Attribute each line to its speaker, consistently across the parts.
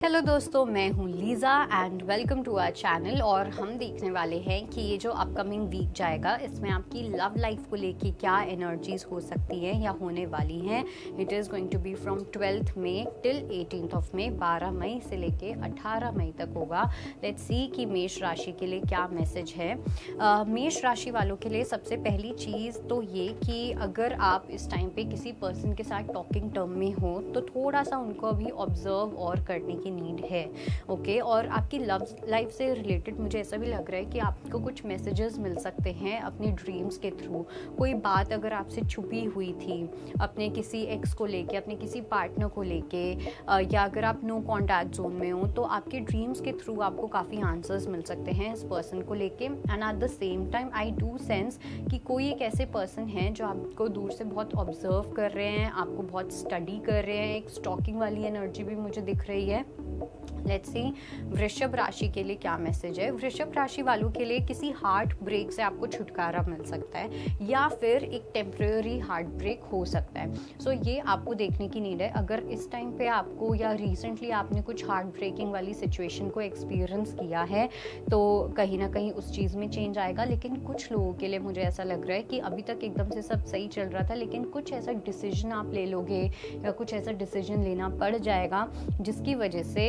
Speaker 1: Hello दोस्तों, मैं हूँ Liza and welcome to our channel. और हम देखने वाले हैं कि ये जो अपकमिंग वीक जाएगा इसमें आपकी लव लाइफ को लेके क्या एनर्जीज हो सकती हैं या होने वाली हैं। It is going to be from 12th May till 18th of May, 12 मई से लेके 18 मई तक होगा। लेट्स सी कि मेष राशि के लिए क्या मैसेज है। मेष राशि वालों के लिए सबसे पहली चीज़ तो ये कि अगर आप इस टाइम पे किसी पर्सन के साथ टॉकिंग टर्म में हो तो थोड़ा सा उनको अभी ऑब्जर्व और करने की नीड है। ओके और आपकी लव लाइफ से रिलेटेड मुझे ऐसा भी लग रहा है कि आपको कुछ मैसेजेस मिल सकते हैं अपने ड्रीम्स के थ्रू। कोई बात अगर आपसे छुपी हुई थी अपने किसी एक्स को लेके, अपने किसी पार्टनर को लेके, या अगर आप नो कॉन्टैक्ट जोन में हो तो आपके ड्रीम्स के थ्रू आपको काफ़ी आंसर्स मिल सकते हैं इस पर्सन को लेके। And at the same time I do sense कि कोई एक ऐसे पर्सन है जो आपको दूर से बहुत ऑब्जर्व कर रहे हैं, आपको बहुत स्टडी कर रहे हैं। एक स्टॉकिंग वाली एनर्जी भी मुझे दिख रही है। लेट्स सी वृषभ राशि के लिए क्या मैसेज है। वृषभ राशि वालों के लिए किसी हार्ट ब्रेक से आपको छुटकारा मिल सकता है या फिर एक टेम्परेरी हार्ट ब्रेक हो सकता है। सो ये आपको देखने की नीड है। अगर इस टाइम पे आपको या रिसेंटली आपने कुछ हार्ट ब्रेकिंग वाली सिचुएशन को एक्सपीरियंस किया है तो कहीं ना कहीं उस चीज़ में चेंज आएगा। लेकिन कुछ लोगों के लिए मुझे ऐसा लग रहा है कि अभी तक एकदम से सब सही चल रहा था, लेकिन कुछ ऐसा डिसीजन आप ले लोगे या कुछ ऐसा डिसीजन लेना पड़ जाएगा जिसकी वजह से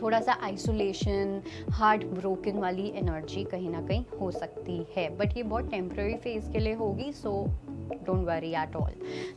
Speaker 1: थोड़ा सा आइसोलेशन, हार्ट ब्रोकन वाली एनर्जी कहीं ना कहीं हो सकती है। बट ये बहुत टेम्पररी फेज के लिए होगी, so don't worry at all.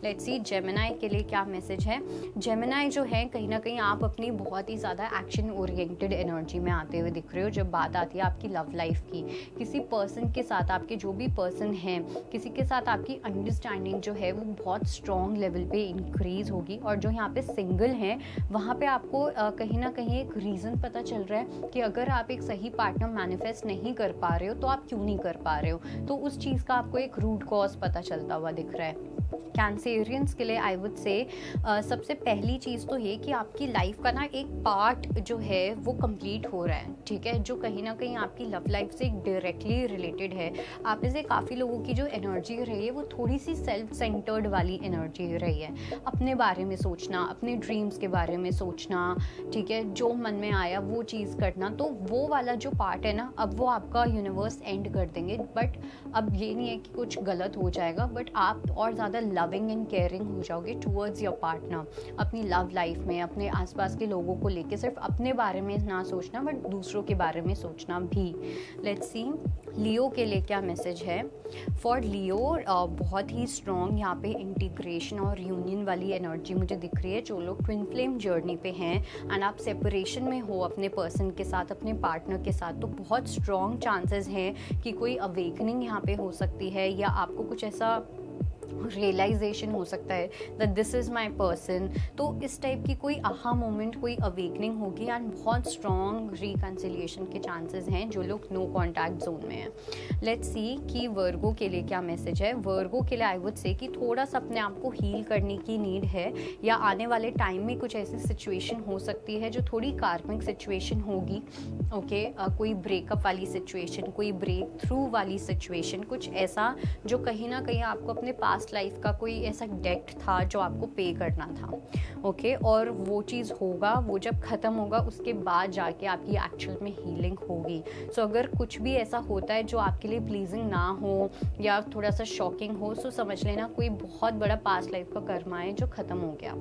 Speaker 1: Let's see Gemini के लिए क्या मैसेज है। जेमिनाई जो है कहीं ना कहीं आप अपनी बहुत ही ज़्यादा एक्शन ओरिएंटेड एनर्जी में आते हुए दिख रहे हो जब बात आती है आपकी लव लाइफ की। किसी पर्सन के साथ, आपके जो भी पर्सन हैं, किसी के साथ आपकी अंडरस्टैंडिंग जो है वो बहुत स्ट्रॉन्ग लेवल पे इंक्रीज होगी। और जो यहाँ पे सिंगल हैं वहाँ पे आपको कहीं ना कहीं एक रीज़न पता चल रहा है कि अगर आप एक सही पार्टनर मैनिफेस्ट नहीं कर पा रहे हो तो आप क्यों नहीं कर पा रहे हो, तो उस चीज़ का आपको एक रूट कॉज पता चलता हुआ दिख रहा है। कैंसेरियंस के लिए आई वुड से सबसे पहली चीज़ तो ये कि आपकी लाइफ का ना एक पार्ट जो है वो कंप्लीट हो रहा है, ठीक है, जो कहीं ना कहीं आपकी लव लाइफ से डायरेक्टली रिलेटेड है। आप में से काफ़ी लोगों की जो एनर्जी रही है वो थोड़ी सी सेल्फ सेंटर्ड वाली एनर्जी रही है। अपने बारे में सोचना, अपने ड्रीम्स के बारे में सोचना, ठीक है, जो मन में आया वो चीज़ करना। तो वो वाला जो पार्ट है ना, अब वो आपका यूनिवर्स एंड कर देंगे। बट अब ये नहीं है कि कुछ गलत हो जाएगा, बट आप और ज़्यादा लविंग एंड केयरिंग हो जाओगे टूवर्ड्स योर पार्टनर। अपनी लव लाइफ में अपने आसपास के लोगों को लेके सिर्फ अपने बारे में ना सोचना बट दूसरों के बारे में सोचना भी। लेट्स सी लियो के लिए क्या मैसेज है। फॉर लियो बहुत ही स्ट्रॉन्ग यहाँ पे इंटीग्रेशन और यूनियन वाली एनर्जी मुझे दिख रही है। जो लोग ट्विन फ्लेम जर्नी पे हैं एंड आप सेपरेशन में हो अपने पर्सन के साथ, अपने पार्टनर के साथ, तो बहुत स्ट्रॉन्ग चांसेस हैं कि कोई अवेकनिंग यहाँ पे हो सकती है या आपको कुछ ऐसा रियलाइजेशन हो सकता है that this is my person. तो इस टाइप की कोई आहा मोमेंट, कोई अवेकनिंग होगी एंड बहुत स्ट्रॉन्ग रिकन्सिलिएशन के चांसेस हैं जो लोग नो कॉन्टैक्ट जोन में हैं। लेट्स सी कि वर्गो के लिए क्या मैसेज है। वर्गो के लिए आई वुड से कि थोड़ा सा अपने आप को हील करने की नीड है या आने वाले टाइम में कुछ ऐसी सिचुएशन हो सकती है जो थोड़ी कार्मिक सिचुएशन होगी। ओके कोई ब्रेकअप वाली सिचुएशन, कोई ब्रेक थ्रू वाली सिचुएशन, कुछ ऐसा जो कहीं ना कहीं आपको अपने पास्ट लाइफ का कोई ऐसा डेट था जो आपको पे करना था। ओके और वो चीज़ होगा, वो जब ख़त्म होगा उसके बाद जाके आपकी एक्चुअल में हीलिंग होगी। सो अगर कुछ भी ऐसा होता है जो आपके लिए प्लीजिंग ना हो या थोड़ा सा शॉकिंग हो, सो समझ लेना कोई बहुत बड़ा पास्ट लाइफ का कर्मा है जो ख़त्म हो गया।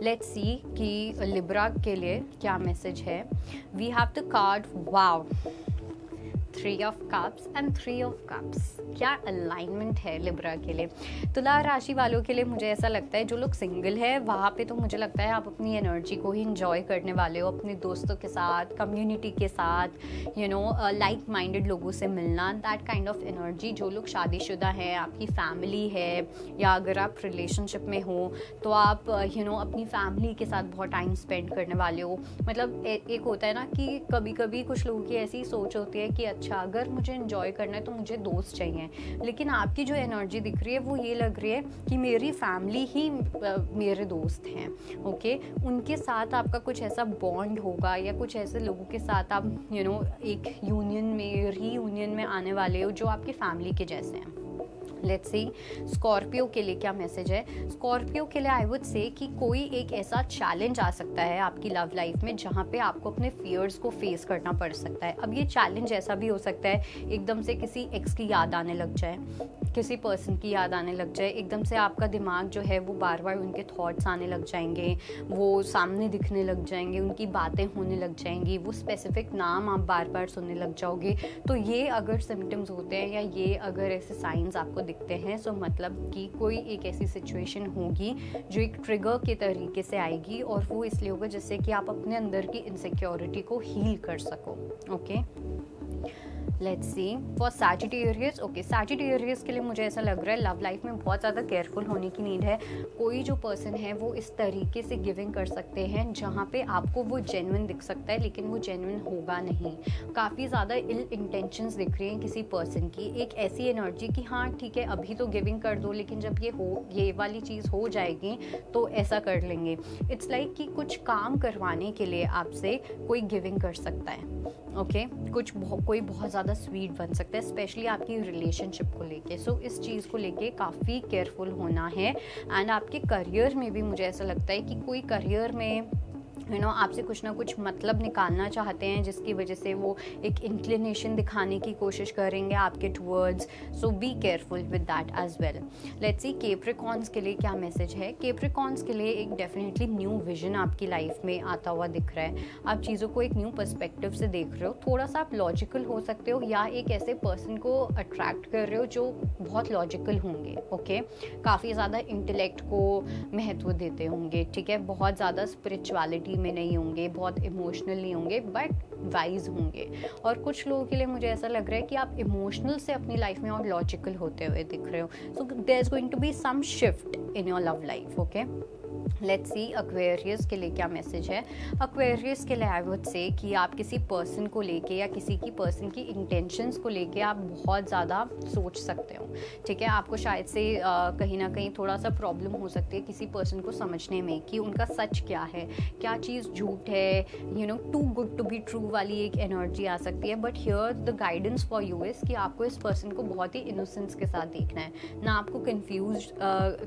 Speaker 1: लेट्स सी कि लिब्रा के लिए क्या मैसेज है। We have the card wow, 3 of cups and 3 of cups. क्या अलाइनमेंट है लिब्रा के लिए। तुला राशि वालों के लिए मुझे ऐसा लगता है जो लोग सिंगल है वहाँ पे तो मुझे लगता है आप अपनी एनर्जी को ही इंजॉय करने वाले हो, अपने दोस्तों के साथ, कम्युनिटी के साथ, यू नो लाइक माइंडेड लोगों से मिलना, दैट काइंड ऑफ एनर्जी। जो लोग शादीशुदा हैं, आपकी फैमिली है या अगर आप रिलेशनशिप में हो तो आप यू नो अपनी फैमिली के साथ बहुत टाइम स्पेंड करने वाले हो। मतलब एक होता है ना कि कभी कभी कुछ लोगों की ऐसी सोच होती है कि अच्छा अगर मुझे एंजॉय करना है तो मुझे दोस्त चाहिए, लेकिन आपकी जो एनर्जी दिख रही है वो ये लग रही है कि मेरी फैमिली ही मेरे दोस्त हैं। ओके उनके साथ आपका कुछ ऐसा बॉन्ड होगा या कुछ ऐसे लोगों के साथ आप यू नो एक यूनियन में, रीयूनियन में आने वाले हो जो आपकी फैमिली के जैसे हैं। लेट्स सी स्कॉर्पियो के लिए क्या मैसेज है। स्कॉर्पियो के लिए आई वुड से कि कोई एक ऐसा चैलेंज आ सकता है आपकी लव लाइफ में जहाँ पे आपको अपने फियर्स को फेस करना पड़ सकता है। अब ये चैलेंज ऐसा भी हो सकता है एकदम से किसी एक्स की याद आने लग जाए, किसी पर्सन की याद आने लग जाए, एकदम से आपका दिमाग जो है वो बार बार उनके थॉट्स आने लग जाएंगे, वो सामने दिखने लग जाएंगे, उनकी बातें होने लग जाएंगी, वो स्पेसिफिक नाम आप बार बार सुनने लग जाओगे। तो ये अगर सिम्टम्स होते हैं या ये अगर ऐसे साइंस आपको दिखते हैं, सो मतलब कि कोई एक ऐसी सिचुएशन होगी जो एक ट्रिगर के तरीके से आएगी, और वो इसलिए होगा जिससे कि आप अपने अंदर की इनसिक्योरिटी को हील कर सको। Okay, let's C for Sagittarius. Okay, Sagittarius के लिए मुझे ऐसा लग रहा है लव लाइफ में बहुत ज़्यादा केयरफुल होने की नीड है। कोई जो पर्सन है वो इस तरीके से गिविंग कर सकते हैं जहाँ पे आपको वो जेन्युइन दिख सकता है लेकिन वो जेन्युइन होगा नहीं। काफ़ी ज़्यादा इल इंटेंशंस दिख रही हैं किसी पर्सन की, एक ऐसी एनर्जी कि हाँ ठीक है अभी तो गिविंग कर दो लेकिन जब ये वाली चीज़ हो जाएगी तो ऐसा कर लेंगे। इट्स लाइक कि कुछ काम करवाने के लिए आपसे कोई गिविंग कर सकता है। ओके, कोई बहुत ज़्यादा स्वीट बन सकता है स्पेशली आपकी रिलेशनशिप को लेके। सो इस चीज़ को लेके काफ़ी केयरफुल होना है। एंड आपके करियर में भी मुझे ऐसा लगता है कि कोई करियर में आपसे कुछ ना कुछ मतलब निकालना चाहते हैं जिसकी वजह से वो एक इंक्लिनेशन दिखाने की कोशिश करेंगे आपके towards. So be careful with that as well. Let's see Capricorns के लिए क्या मैसेज है। कैप्रिकॉर्न्स के लिए एक डेफिनेटली न्यू विजन आपकी लाइफ में आता हुआ दिख रहा है। आप चीज़ों को एक न्यू पर्सपेक्टिव से देख रहे हो, थोड़ा सा आप लॉजिकल हो सकते हो या एक ऐसे पर्सन को अट्रैक्ट कर रहे हो जो बहुत लॉजिकल होंगे। ओके, काफ़ी ज़्यादा इंटेलेक्ट को महत्व देते होंगे, ठीक है, बहुत ज़्यादा स्पिरिचुअलिटी में नहीं होंगे, बहुत इमोशनल नहीं होंगे बट वाइज होंगे। और कुछ लोगों के लिए मुझे ऐसा लग रहा है कि आप इमोशनल से अपनी लाइफ में और लॉजिकल होते हुए दिख रहे हो। So there is going to be some shift in your love life. Okay, let's see Aquarius के लिए क्या मैसेज है। एक्वेरियस के लिए आई वुड से कि आप किसी पर्सन को लेके या किसी की पर्सन की इंटेंशंस को लेके आप बहुत ज़्यादा सोच सकते हो, ठीक है। आपको शायद से कहीं ना कहीं थोड़ा सा प्रॉब्लम हो सकती है किसी पर्सन को समझने में कि उनका सच क्या है, क्या चीज़ झूठ है, too good to be true वाली एक एनर्जी आ सकती है। But here the guidance for you is कि आपको इस पर्सन को बहुत ही इनोसेंस के साथ देखना है, ना आपको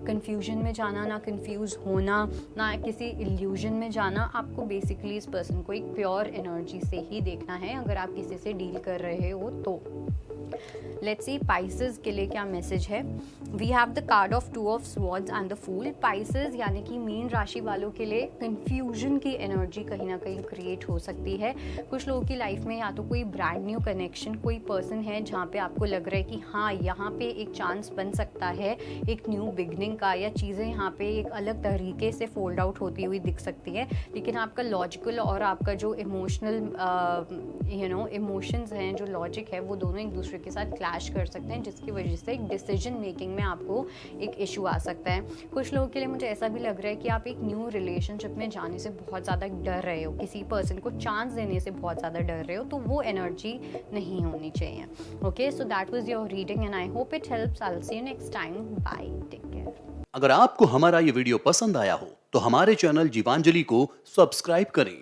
Speaker 1: कन्फ्यूजन में जाना, ना कन्फ्यूज होना, ना किसी इल्यूजन में जाना। आपको बेसिकली इस पर्सन को एक प्योर एनर्जी से ही देखना है अगर आप किसी से डील कर रहे हो तो। लेट्स सी पाइसेस के लिए क्या मैसेज है। We have the card of two of swords and the fool. Pisces यानी कि मीन राशि वालों के लिए कंफ्यूजन की एनर्जी कहीं ना कहीं क्रिएट हो सकती है। कुछ लोगों की लाइफ में या तो कोई ब्रांड न्यू कनेक्शन, कोई पर्सन है जहाँ पे आपको लग रहा है कि हाँ यहाँ पे एक चांस बन सकता है एक न्यू बिगनिंग का, या चीज़ें यहाँ पे एक अलग तरीके से फोल्ड आउट होती हुई दिख सकती है। लेकिन आपका लॉजिकल और आपका जो इमोशनल इमोशंस हैं, जो लॉजिक है, वो दोनों एक दूसरे के साथ क्लैश कर सकते हैं जिसकी वजह से एक डिसीजन मेकिंग में आपको एक इशू आ सकता है। कुछ लोगों के लिए मुझे ऐसा भी लग रहा है कि आप एक न्यू रिलेशनशिप में जाने से बहुत ज़्यादा डर रहे हो, किसी पर्सन को चांस देने से बहुत ज़्यादा डर रहे हो, तो वो एनर्जी नहीं होनी चाहिए। Okay, so that was your reading and I hope it helps. I will see you next time. Bye, take care.
Speaker 2: अगर आपको हमारा ये वीडियो पसंद आया हो तो हमारे चैनल जीवांजलि को सब्सक्राइब करें